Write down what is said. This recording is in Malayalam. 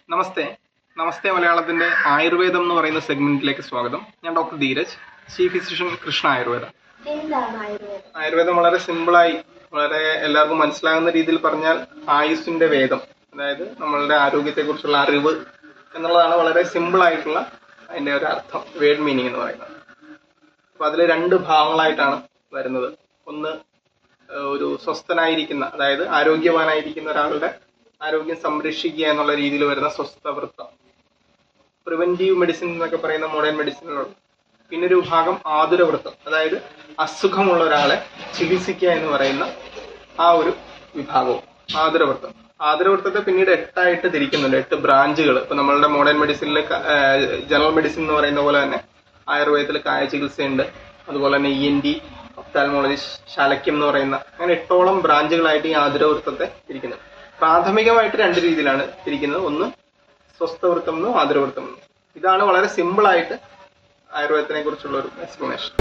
നമസ്തേ നമസ്തേ മലയാളത്തിന്റെ ആയുർവേദം എന്ന് പറയുന്ന സെഗ്മെന്റിലേക്ക് സ്വാഗതം. ഞാൻ doctor Dheeraj, chief physician Krishna Ayurveda. ആയുർവേദം വളരെ സിമ്പിളായി, വളരെ എല്ലാവർക്കും മനസ്സിലാകുന്ന രീതിയിൽ പറഞ്ഞാൽ ആയുസ്സിന്റെ വേദം, അതായത് നമ്മളുടെ ആരോഗ്യത്തെക്കുറിച്ചുള്ള അറിവ് എന്നുള്ളതാണ് വളരെ സിമ്പിൾ ആയിട്ടുള്ള അതിന്റെ ഒരു അർത്ഥം, വേർഡ് മീനിങ് എന്ന് പറയുന്നത്. അപ്പൊ അതിൽ രണ്ട് ഭാഗങ്ങളായിട്ടാണ് വരുന്നത്. ഒന്ന്, ഒരു സ്വസ്ഥനായിരിക്കുന്ന, അതായത് ആരോഗ്യവാനായിരിക്കുന്ന ഒരാളുടെ ആരോഗ്യം സംരക്ഷിക്കുക എന്നുള്ള രീതിയിൽ വരുന്ന സ്വസ്ഥവൃത്തം, പ്രിവെന്റീവ് മെഡിസിൻ എന്നൊക്കെ പറയുന്ന മോഡേൺ മെഡിസിനുകളുണ്ട്. പിന്നെ ഒരു വിഭാഗം ആതുരവൃത്തം, അതായത് അസുഖമുള്ള ഒരാളെ ചികിത്സിക്കുക എന്ന് പറയുന്ന ആ ഒരു വിഭാഗവും ആതുരവൃത്തം. ആതുരവൃത്തത്തെ പിന്നീട് 8 ആയിട്ട് തിരിക്കുന്നുണ്ട്, 8 ബ്രാഞ്ചുകൾ. ഇപ്പൊ നമ്മളുടെ മോഡേൺ മെഡിസിനിൽ ജനറൽ മെഡിസിൻ എന്ന് പറയുന്ന പോലെ തന്നെ ആയുർവേദത്തിൽ കായ ചികിത്സയുണ്ട്, അതുപോലെ തന്നെ ENT, ഒഫ്താൽമോളജിസ്റ്റ്, ശാലക്യം എന്ന് പറയുന്ന, അങ്ങനെ 8ഓളം ബ്രാഞ്ചുകളായിട്ട് ഈ ആതുരവൃത്തത്തെ തിരിക്കുന്നത്. പ്രാഥമികമായിട്ട് 2 രീതിയിലാണ് തിരിക്കുന്നത്. ഒന്ന് സ്വസ്ഥവൃത്തം എന്നും ആതുരവൃത്തം എന്നും. ഇതാണ് വളരെ സിമ്പിൾ ആയിട്ട് ആയുർവേദത്തിനെ കുറിച്ചുള്ള ഒരു എക്സ്പ്ലനേഷൻ.